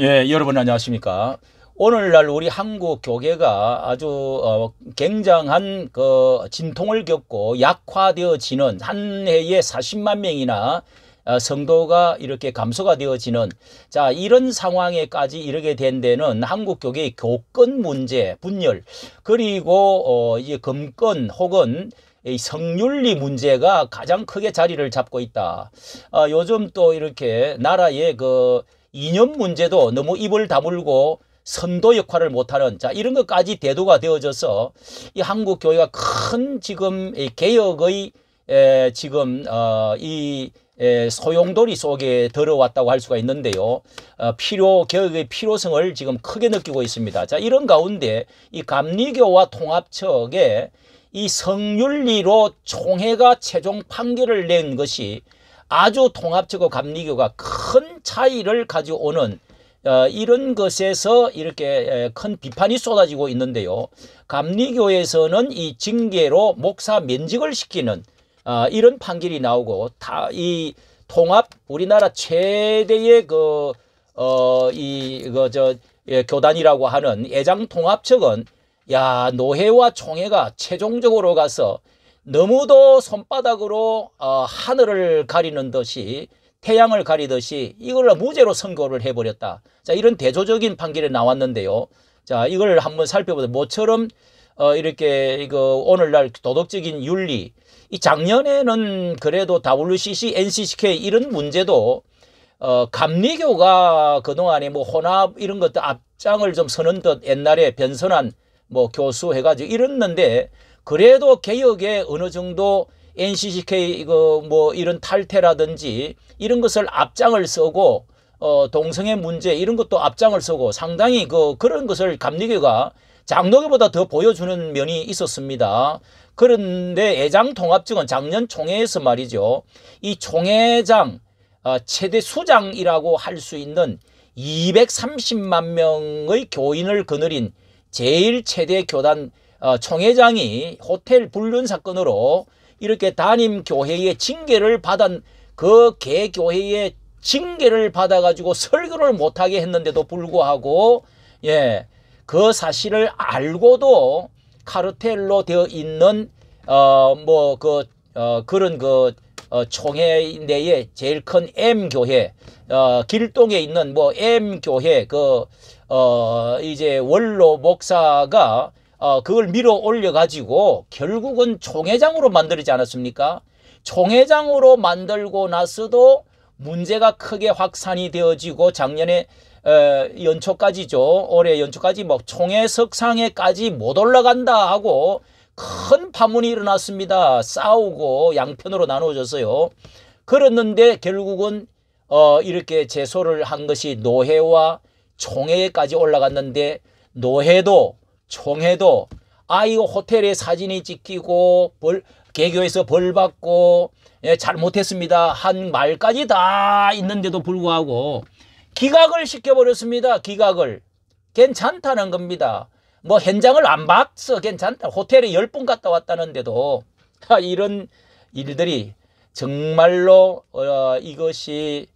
여러분 안녕하십니까. 오늘날 우리 한국 교계가 아주 굉장한 진통을 겪고 약화되어지는, 한 해에 40만 명이나 성도가 이렇게 감소가 되어지는, 자, 이런 상황에까지 이르게 된 데는 한국 교계의 교권 문제, 분열, 그리고 이제 금권 혹은 이 성윤리 문제가 가장 크게 자리를 잡고 있다. 요즘 또 이렇게 나라의 이념 문제도 너무 입을 다물고 선도 역할을 못하는, 자, 이런 것까지 대두가 되어져서 이 한국 교회가 큰 지금 개혁의 지금 이 소용돌이 속에 들어왔다고 할 수가 있는데요. 개혁의 필요성을 지금 크게 느끼고 있습니다. 자, 이런 가운데 이 감리교와 통합측에 이 성윤리로 총회가 최종 판결을 낸 것이 아주 통합측과 감리교가 큰 차이를 가져오는 이런 것에서 이렇게 큰 비판이 쏟아지고 있는데요. 감리교에서는 이 징계로 목사 면직을 시키는 이런 판결이 나오고, 이 통합, 우리나라 최대의 교단이라고 하는 애장통합 측은 야, 노회와 총회가 최종적으로 가서 너무도 손바닥으로 하늘을 가리는 듯이, 태양을 가리듯이 이걸 무죄로 선고를 해버렸다. 자, 이런 대조적인 판결이 나왔는데요. 자, 이걸 한번 살펴보자. 모처럼 이렇게 오늘날 도덕적인 윤리, 이 작년에는 그래도 WCC, NCCK 이런 문제도 감리교가 그동안에 뭐 혼합 이런 것들 앞장을 좀 서는 듯 옛날에 변선한 교수 해가지고 이랬는데, 그래도 개혁에 어느 정도 NCCK 이런 탈퇴라든지 이런 것을 앞장을 서고 동성애 문제 이런 것도 앞장을 서고 상당히 그런 것을 감리교가 장로교보다 더 보여주는 면이 있었습니다. 그런데 애장통합측은 작년 총회에서 말이죠, 이 총회장 최대 수장이라고 할 수 있는 230만 명의 교인을 거느린 제일 최대 교단 총회장이 호텔 불륜 사건으로 이렇게 담임교회의 징계를 받은, 그 개교회의 징계를 받아가지고 설교를 못하게 했는데도 불구하고, 그 사실을 알고도 카르텔로 되어 있는 그런 총회 내에 제일 큰 M교회, 길동에 있는 M교회 이제 원로 목사가 그걸 밀어 올려 가지고 결국은 총회장으로 만들지 않았습니까? 총회장으로 만들고 나서도 문제가 크게 확산이 되어지고, 작년에 연초까지죠. 올해 연초까지 총회 석상에까지 못 올라간다 하고 큰 파문이 일어났습니다. 싸우고 양편으로 나눠졌어요. 그랬는데 결국은 이렇게 제소를 한 것이 노회와 총회까지 올라갔는데, 노회도 총회도 이거 호텔에 사진이 찍히고 개교에서 벌 받고 잘못했습니다 한 말까지 다 있는데도 불구하고 기각을 시켜버렸습니다. 기각을. 괜찮다는 겁니다. 현장을 안 봤어, 괜찮다. 호텔에 10번 갔다 왔다는데도. 이런 일들이 정말로 이것이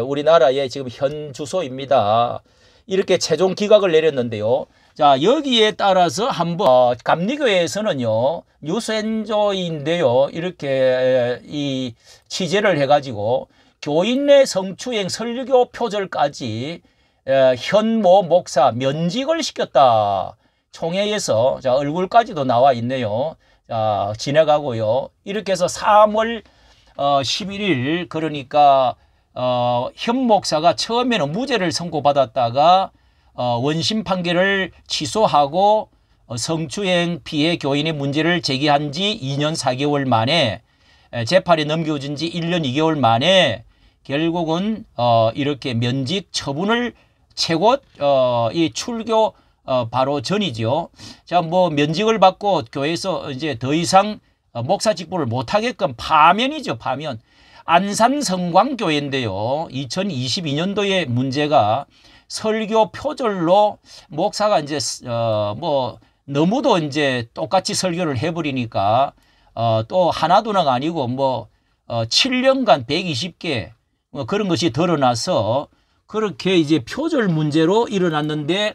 우리나라의 지금 현 주소입니다. 이렇게 최종 기각을 내렸는데요. 자, 여기에 따라서 한번 감리교회에서는요, 뉴스엔조인데요, 이렇게 이 취재를 해가지고 교인 내 성추행 설교 표절까지 현모 목사 면직을 시켰다. 총회에서. 자, 얼굴까지도 나와 있네요. 자, 지나가고요. 이렇게 해서 3월 11일, 그러니까 현 목사가 처음에는 무죄를 선고받았다가 원심 판결을 취소하고 성추행 피해 교인의 문제를 제기한 지 2년 4개월 만에, 재판이 넘겨진 지 1년 2개월 만에 결국은 이렇게 면직 처분을 최고 이 출교 바로 전이죠. 자, 면직을 받고 교회에서 이제 더 이상 목사 직분을 못 하게끔 파면이죠, 파면. 안산 성광교회인데요. 2022년도에 문제가 설교 표절로 목사가 이제 너무도 이제 똑같이 설교를 해버리니까 또 하나둘은 아니고 7년간 120개 그런 것이 드러나서 그렇게 이제 표절 문제로 일어났는데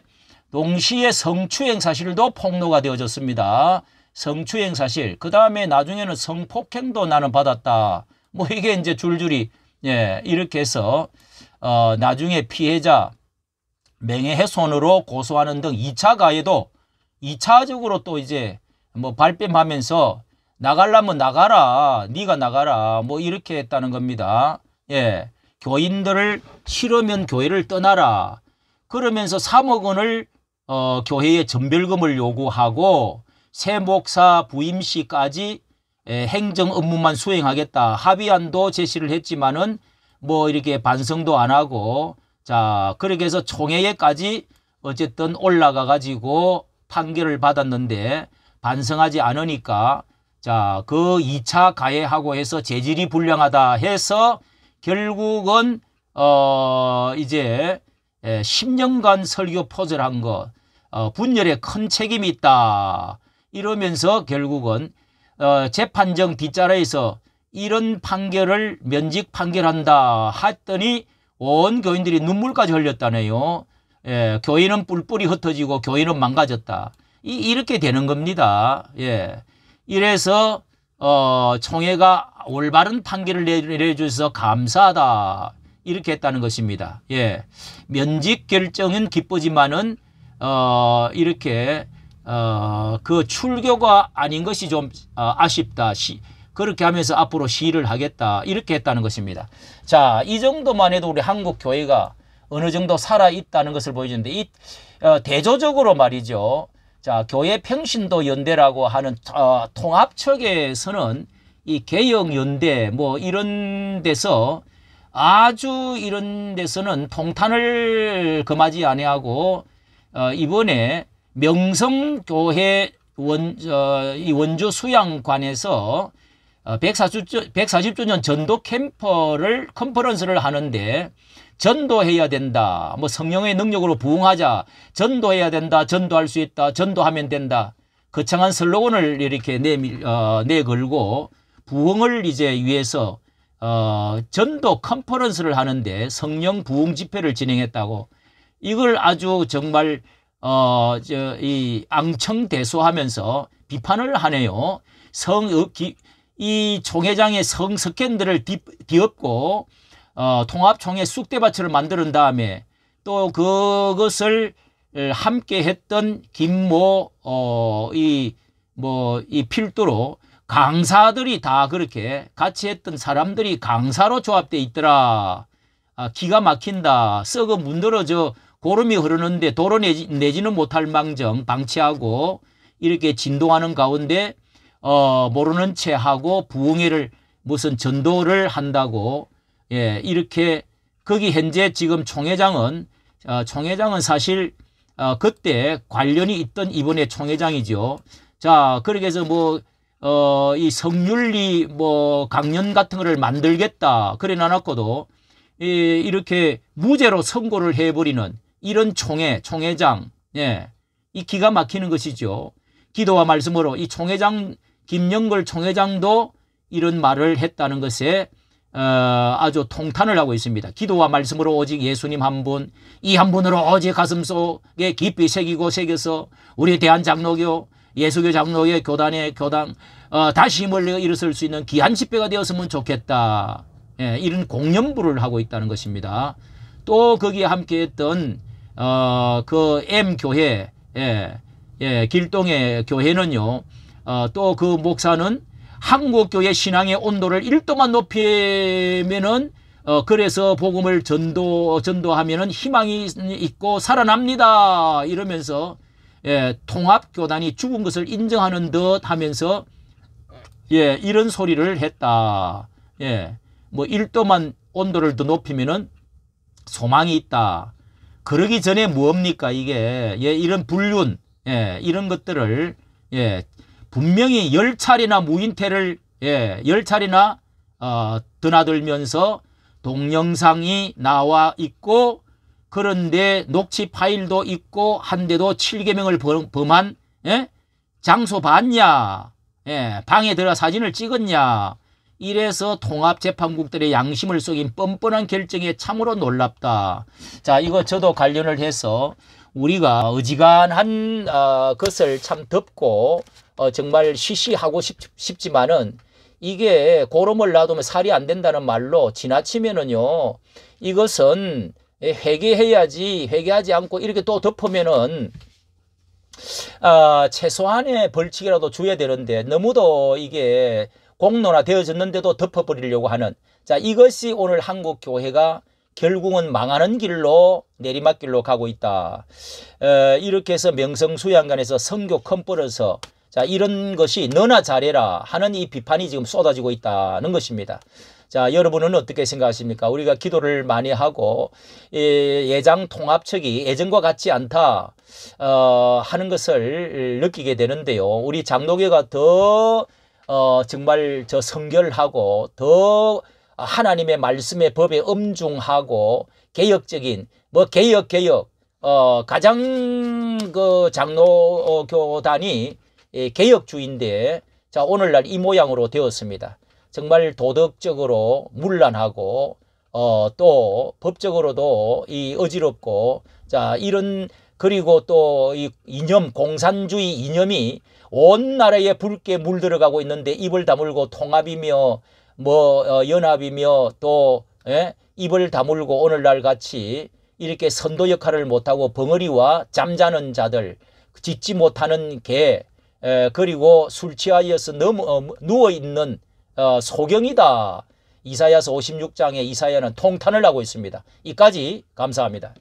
동시에 성추행 사실도 폭로가 되어졌습니다. 성추행 사실. 그 다음에 나중에는 성폭행도 나는 받았다. 뭐 이게 이제 줄줄이 이렇게 해서 나중에 피해자 명예훼손으로 고소하는 등 2차 가해도 2차적으로 또 이제 뭐 발뺌하면서 나가려면 나가라, 네가 나가라, 뭐 이렇게 했다는 겁니다. 교인들을 싫으면 교회를 떠나라. 그러면서 3억 원을 교회에 전별금을 요구하고 새 목사 부임 시까지 행정 업무만 수행하겠다. 합의안도 제시를 했지만은 뭐 이렇게 반성도 안 하고, 자, 그렇게 해서 총회에까지 어쨌든 올라가 가지고 판결을 받았는데 반성하지 않으니까, 자, 그 2차 가해하고 해서 재질이 불량하다 해서 결국은 이제 10년간 설교 포절한 거 분열에 큰 책임이 있다 이러면서 결국은 재판정 뒷자리에서 이런 판결을 면직 판결한다 했더니 온 교인들이 눈물까지 흘렸다네요. 교인은 뿔뿔이 흩어지고 교인은 망가졌다. 이렇게 되는 겁니다. 이래서 총회가 올바른 판결을 내려줘서 감사하다 이렇게 했다는 것입니다. 면직 결정은 기쁘지만은 이렇게 그 출교가 아닌 것이 좀 아쉽다. 그렇게 하면서 앞으로 시위를 하겠다 이렇게 했다는 것입니다. 자, 이 정도만 해도 우리 한국 교회가 어느 정도 살아 있다는 것을 보여주는데 이 대조적으로 말이죠. 자, 교회 평신도 연대라고 하는 통합측에서는 이 개혁연대 뭐 이런 데서 아주 이런 데서는 통탄을 금하지 아니하고 이번에 명성교회 이 원주 수양관에서 140주년 전도 컨퍼런스를 하는데 전도해야 된다. 뭐 성령의 능력으로 부흥하자. 전도해야 된다. 전도할 수 있다. 전도하면 된다. 거창한 슬로건을 이렇게 내걸고 부흥을 이제 위해서 전도 컨퍼런스를 하는데 성령 부흥 집회를 진행했다고. 이걸 아주 정말 이 앙청대소하면서 비판을 하네요. 이 총회장의 성 스캔들을 뒤엎고 통합총회 쑥대밭을 만드는 다음에 또 그것을 함께 했던 김모 이 필두로 강사들이 다 그렇게 같이 했던 사람들이 강사로 조합되어 있더라. 기가 막힌다. 썩어 문드러져 고름이 흐르는데 도로 내지는 못할 망정 방치하고 이렇게 진동하는 가운데 모르는 채 하고 부흥회를 무슨 전도를 한다고 이렇게 거기 현재 지금 총회장은 사실 그때 관련이 있던 이번에 총회장이죠. 자, 그렇게 해서 이 성윤리 강연 같은 거를 만들겠다 그래 놔놨고도 이렇게 무죄로 선고를 해버리는 이런 총회장, 이 기가 막히는 것이죠. 기도와 말씀으로 이 총회장 김영걸 총회장도 이런 말을 했다는 것에 아주 통탄을 하고 있습니다. 기도와 말씀으로 오직 예수님 한 분, 이 한 분으로 오직 가슴속에 깊이 새겨서 우리 대한장로교, 예수교 장로의 교당 다시 힘을 일어설 수 있는 귀한 집회가 되었으면 좋겠다. 이런 공연부를 하고 있다는 것입니다. 또 거기에 함께했던 그 M교회, 길동의 교회는요. 또 그 목사는 한국교회 신앙의 온도를 1도만 높이면은 그래서 복음을 전도하면은 희망이 있고 살아납니다. 이러면서 통합교단이 죽은 것을 인정하는 듯 하면서 이런 소리를 했다. 1도만 온도를 더 높이면은 소망이 있다. 그러기 전에 뭡니까 이게 이런 불륜 이런 것들을 분명히 10차례나 무인태를 10차례나 드나들면서 동영상이 나와 있고 그런데 녹취 파일도 있고 한데도 7계명을 범한 장소 봤냐? 방에 들어 사진을 찍었냐? 이래서 통합재판국들의 양심을 속인 뻔뻔한 결정에 참으로 놀랍다. 자, 이거 저도 관련을 해서 우리가 어지간한 것을 참 덮고 정말 쉬쉬하고 싶지만은 이게 고름을 놔두면 살이 안 된다는 말로 지나치면은요, 이것은 회개해야지, 회개하지 않고 이렇게 또 덮으면은 최소한의 벌칙이라도 줘야 되는데 너무도 이게 공론화 되어졌는데도 덮어버리려고 하는, 자, 이것이 오늘 한국 교회가 결국은 망하는 길로, 내리막길로 가고 있다. 이렇게 해서 명성수양관에서 성교 컴벌어서, 자, 이런 것이 너나 잘해라 하는 이 비판이 지금 쏟아지고 있다는 것입니다. 자, 여러분은 어떻게 생각하십니까? 우리가 기도를 많이 하고 예장 통합책이 예전과 같지 않다 하는 것을 느끼게 되는데요. 우리 장로교가 더 정말 저 성결하고 더 하나님의 말씀의 법에 엄중하고 개혁적인 개혁 가장 그 장로교단이 개혁주의인데, 자, 오늘날 이 모양으로 되었습니다. 정말 도덕적으로 문란하고 또 법적으로도 이 어지럽고, 자, 이런, 그리고 또 이 이념, 공산주의 이념이 온 나라에 붉게 물들어가고 있는데 입을 다물고 통합이며 연합이며 또 입을 다물고 오늘날 같이 이렇게 선도 역할을 못하고 벙어리와 잠자는 자들, 짖지 못하는 개, 그리고 술 취하여서 누워있는 소경이다. 이사야서 56장에 이사야는 통탄을 하고 있습니다. 이까지 감사합니다.